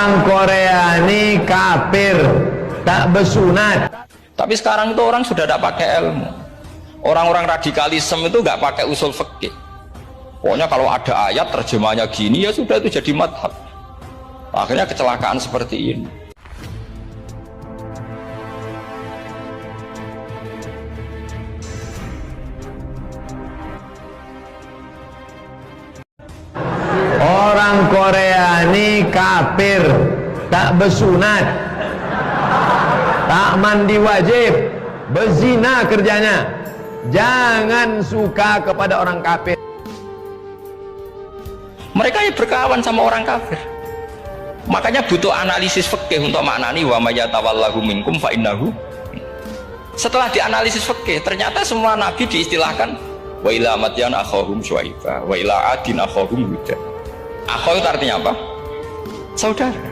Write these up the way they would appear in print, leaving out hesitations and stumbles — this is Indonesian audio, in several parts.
Orang Korea ini kafir, tak bersunat. Tapi sekarang itu orang sudah tidak pakai ilmu. Orang-orang radikalisme itu nggak pakai usul fikih. Pokoknya kalau ada ayat terjemahnya gini ya sudah, itu jadi madhab. Akhirnya kecelakaan seperti ini. Orang Korea ini kafir, tak bersunat, tak mandi wajib, berzina kerjanya. Jangan suka kepada orang kafir. Mereka ya berkawan sama orang kafir. Makanya butuh analisis fikih untuk maknani wa may yatawallahu minkum fa innahu. Setelah dianalisis fikih, ternyata semua nabi diistilahkan wa ila madyan akhahum syuaiba wa ila adin akhahum huda. Akho itu artinya apa? Saudara.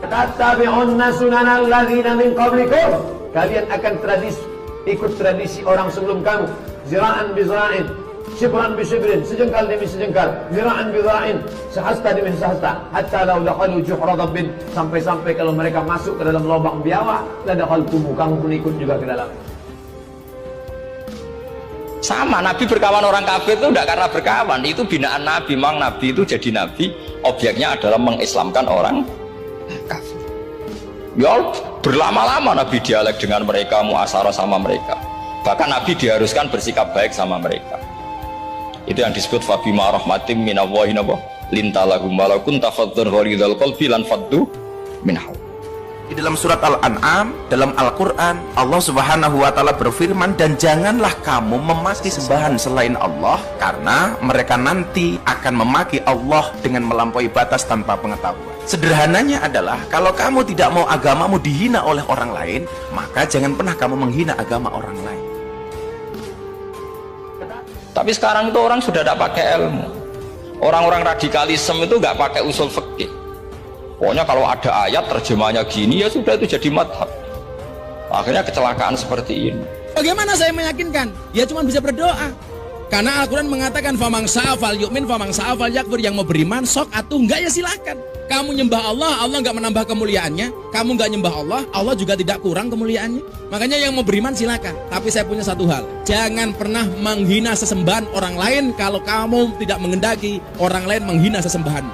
Tattabi'unna sunanal ladzina min qablikum. Kalian akan ikut tradisi orang sebelum kamu. Zira'an bi zira'in, shibran bi shibrin, sejengkal demi sejengkal, zira'an bi zira'in, sehasta demi sehasta, hatta law dakhalu juhra dabbin, sampai-sampai kalau mereka masuk ke dalam lubang biawak, la dakhaltumu, kamu pun ikut juga ke dalam. Sama, Nabi berkawan orang kafir itu tidak karena berkawan, itu binaan Nabi. Memang Nabi itu jadi Nabi, objeknya adalah mengislamkan orang kafir. Ya berlama-lama Nabi dialek dengan mereka, muasyarah sama mereka. Bahkan Nabi diharuskan bersikap baik sama mereka. Itu yang disebut fabima rahmatim minallahi lintalahum walau kunta faddan ghalidhal qalbi lan faddu min hawlik. Di dalam surat Al-An'am, dalam Al-Quran, Allah Subhanahu wa Ta'ala berfirman, dan janganlah kamu memaki sembahan selain Allah, karena mereka nanti akan memaki Allah dengan melampaui batas tanpa pengetahuan. Sederhananya adalah, kalau kamu tidak mau agamamu dihina oleh orang lain, maka jangan pernah kamu menghina agama orang lain. Tapi sekarang itu orang sudah tidak pakai ilmu. Orang-orang radikalisme itu nggak pakai usul fikih. Pokoknya kalau ada ayat terjemahnya gini ya sudah, itu jadi madhab. Akhirnya kecelakaan seperti ini. Bagaimana saya meyakinkan? Ya cuma bisa berdoa. Karena Al-Quran mengatakan famang sa'afal yu'min famang sa'afal yakfur, yang mau beriman sok atau enggak ya silakan. Kamu nyembah Allah, Allah enggak menambah kemuliaannya. Kamu enggak nyembah Allah, Allah juga tidak kurang kemuliaannya. Makanya yang mau beriman silakan. Tapi saya punya satu hal, jangan pernah menghina sesembahan orang lain kalau kamu tidak mengendaki orang lain menghina sesembahan.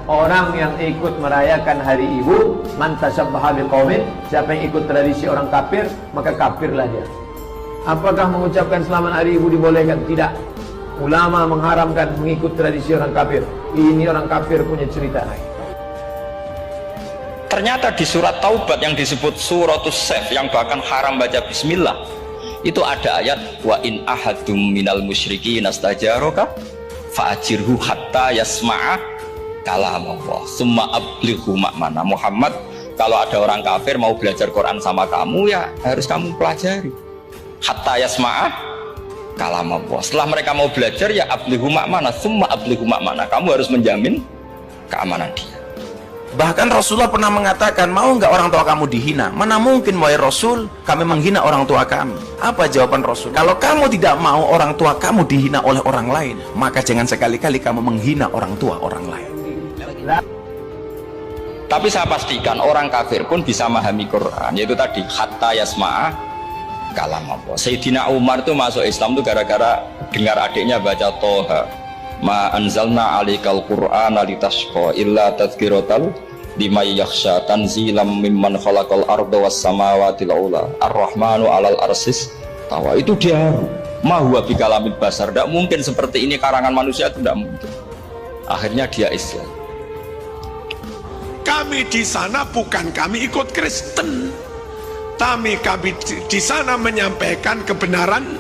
Orang yang ikut merayakan hari ibu, man tashabbaha biqaumin, siapa yang ikut tradisi orang kafir, maka kafirlah dia. Apakah mengucapkan selamat hari ibu dibolehkan? Tidak. Ulama mengharamkan mengikut tradisi orang kafir. Ini orang kafir punya cerita. Ternyata di surat Taubat yang disebut suratus Saif, yang bahkan haram baca bismillah, itu ada ayat wa in ahadum minal musyrikin astajaraka fa'ajirhu hatta yasma'a kalam Allah summa ablighu makmana. Muhammad, kalau ada orang kafir mau belajar Quran sama kamu, ya harus kamu pelajari hatta yasma'a kalam Allah. Setelah mereka mau belajar, ya ablighu makmana, summa ablighu makmana, kamu harus menjamin keamanan dia. Bahkan Rasulullah pernah mengatakan, mau nggak orang tua kamu dihina? Mana mungkin wahai Rasul kami menghina orang tua kami. Apa jawaban Rasul? Kalau kamu tidak mau orang tua kamu dihina oleh orang lain, maka jangan sekali-kali kamu menghina orang tua orang lain. Tapi saya pastikan orang kafir pun bisa memahami Quran, yaitu tadi hatta yasma'a kalam Allah. Sayyidina Umar itu masuk Islam itu gara-gara dengar adiknya baca Toha, ma anzalna alikal qur'ana litashqa illa tadhkiratal liman yakhsha tanzilam mimman khalaqal arda was samawati al-ula ar-rahmanu 'alal arsis tawa. Itu dia ma huwa bikalamil basar, tidak mungkin seperti ini karangan manusia, itu tidak mungkin. Akhirnya dia Islam. Kami di sana bukan kami ikut Kristen, kami di sana menyampaikan kebenaran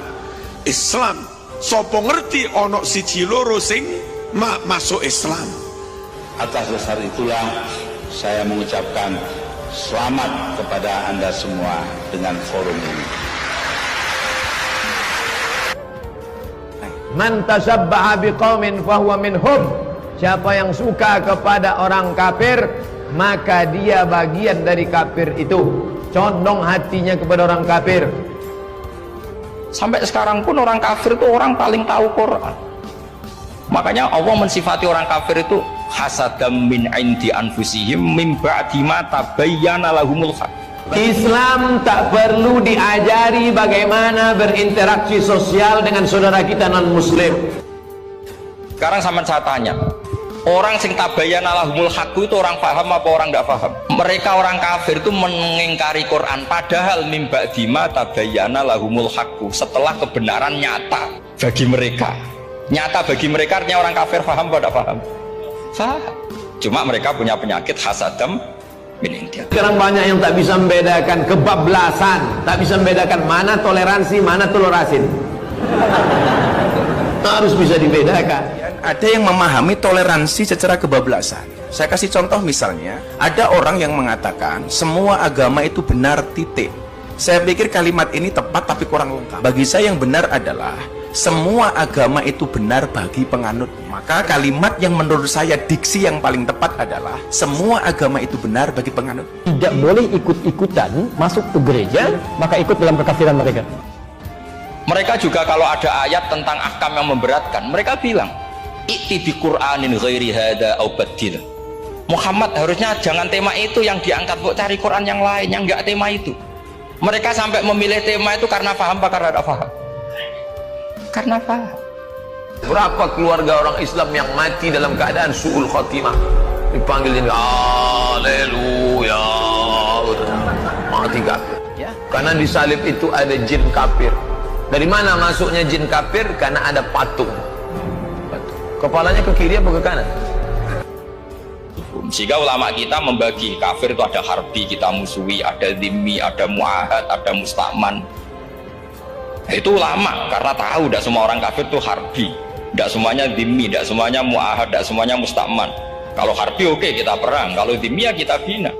Islam. Sopo ngerti ono siji loro sing masuk Islam. Atas dasar itulah saya mengucapkan selamat kepada Anda semua dengan forum ini. Man tashabbaha biqaumin fahuwa minhum. Siapa yang suka kepada orang kafir, maka dia bagian dari kafir itu. Condong hatinya kepada orang kafir. Sampai sekarang pun orang kafir itu orang paling tahu Quran. Makanya Allah mensifati orang kafir itu hasadam min indi anfusihim min ba'di ma tabayyana lahumul haq. Islam tak perlu diajari bagaimana berinteraksi sosial dengan saudara kita non muslim. Sekarang saya tanya, orang sing tabayyana lahumul haq itu orang paham apa orang tidak paham? Mereka orang kafir itu mengingkari Quran, padahal min ba'di ma tabayyana lahumul haq, setelah kebenaran nyata bagi mereka. Nyata bagi mereka artinya orang kafir paham apa tidak paham? Paham. Cuma mereka punya penyakit hasadam min indi. Sekarang banyak yang tak bisa membedakan kebablasan, tak bisa membedakan mana toleransi, mana telur asin. Harus bisa dibedakan. Ada yang memahami toleransi secara kebablasan. Saya kasih contoh misalnya, ada orang yang mengatakan semua agama itu benar titik. Saya pikir kalimat ini tepat tapi kurang lengkap. Bagi saya yang benar adalah semua agama itu benar bagi penganut. Maka kalimat yang menurut saya diksi yang paling tepat adalah semua agama itu benar bagi penganut. Tidak boleh ikut-ikutan masuk ke gereja, maka ikut dalam kekafiran mereka. Mereka juga kalau ada ayat tentang ahkam yang memberatkan, mereka bilang i'ti bi Qur'anin ghairi hada au badil. Muhammad harusnya jangan tema itu yang diangkat, buat cari Quran yang lain yang enggak tema itu. Mereka sampai memilih tema itu karena paham apa karena tidak paham? Karena paham. Berapa keluarga orang Islam yang mati dalam keadaan su'ul khotimah, dipanggil ini haleluya, mati kafir ya. Karena di salib itu ada jin kafir. Dari mana masuknya jin kafir? Karena ada patung. Kepalanya ke kiri apa ke kanan? Sehingga ulama kita membagi kafir itu ada harbi, kita musuhi, ada dhimmi, ada mu'ahad, ada musta'man. Itu ulama karena tahu tidak semua orang kafir itu harbi, tidak semuanya dhimmi, tidak semuanya mu'ahad, tidak semuanya musta'man. Kalau harbi oke, kita perang, kalau dhimmi ya kita bina,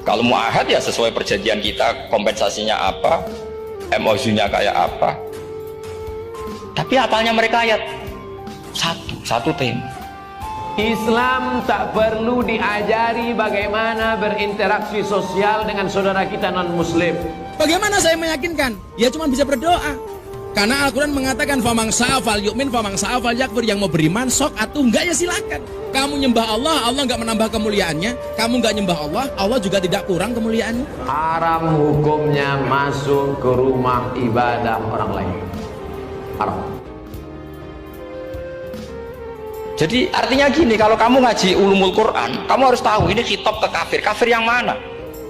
kalau mu'ahad ya sesuai perjanjian kita, kompensasinya apa, MOU-nya kayak apa. Tapi apalnya mereka ayat satu tema. Islam tak perlu diajari bagaimana berinteraksi sosial dengan saudara kita non muslim. Bagaimana saya meyakinkan? Ya cuma bisa berdoa. Karena Al-Quran mengatakan famang sa'afal yu'min famang sa'afal yakfur, yang mau beriman sok atau enggak ya silakan. Kamu nyembah Allah, Allah enggak menambah kemuliaannya. Kamu enggak nyembah Allah, Allah juga tidak kurang kemuliaannya. Haram hukumnya masuk ke rumah ibadah orang lain. Haram. Jadi artinya gini, kalau kamu ngaji ulumul Quran, kamu harus tahu ini khitab ke kafir. Kafir yang mana?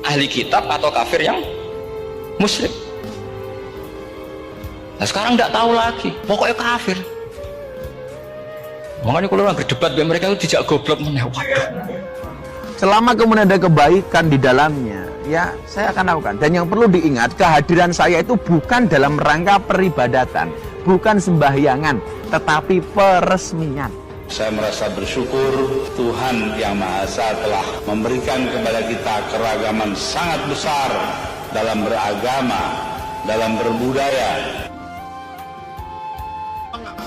Ahli kitab atau kafir yang musyrik? Nah sekarang tidak tahu lagi, pokoknya kafir. Makanya kalau orang berdebat dengan mereka itu tidak goblok menewat. Selama kemudian ada kebaikan di dalamnya, ya saya akan lakukan. Dan yang perlu diingat, kehadiran saya itu bukan dalam rangka peribadatan, bukan sembahyangan, tetapi peresmian. Saya merasa bersyukur Tuhan Yang Maha Esa telah memberikan kepada kita keragaman sangat besar dalam beragama, dalam berbudaya.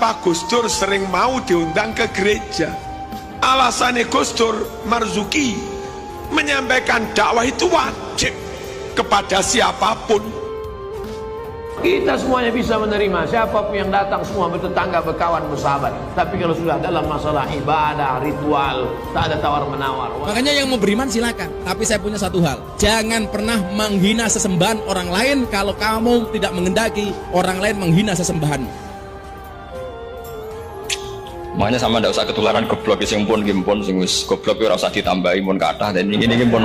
Pak Gus Dur sering mau diundang ke gereja. Alasannya Gus Dur Marzuki menyampaikan dakwah itu wajib kepada siapapun. Kita semuanya bisa menerima, siapapun yang datang semua bertetangga, berkawan, bersahabat. Tapi kalau sudah dalam masalah ibadah, ritual, tak ada tawar-menawar. Makanya yang mau beriman silakan. Tapi saya punya satu hal, jangan pernah menghina sesembahan orang lain kalau kamu tidak mengendaki orang lain menghina sesembahan. Makanya sama tidak usah ketularan goblok sing pun gimpun sing wis goblok ora usah ditambahi pun kathah dan ini pun.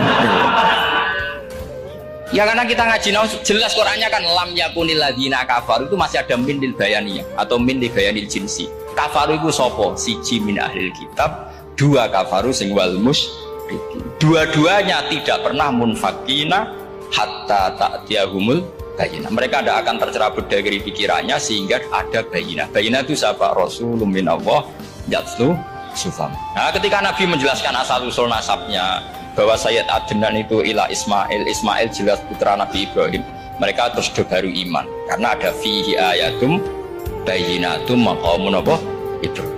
Ya karena kita ngaji jelas Qur'annya kan lam yakunil ladzina kafaru, itu masih ada min lil bayaniyah atau min li bayanil jinsi. Kafaru itu sapa? Siji min ahlil kitab, dua kafaru sing wal musyrikin. Dua-duanya tidak pernah munfakina hatta ta'tiyahumul bayinah. Mereka tidak akan tercerabut dari pikirannya sehingga ada bayinah. Bayinah itu siapa? Rasulun minallah yatlu sufam. Nah, ketika Nabi menjelaskan asal usul nasabnya bahwa Sayyid Adnan itu ila Ismail, Ismail jelas putra Nabi Ibrahim, mereka terus baru iman karena ada fihi ayatum bayinatum maqamun apa? Ibrahim.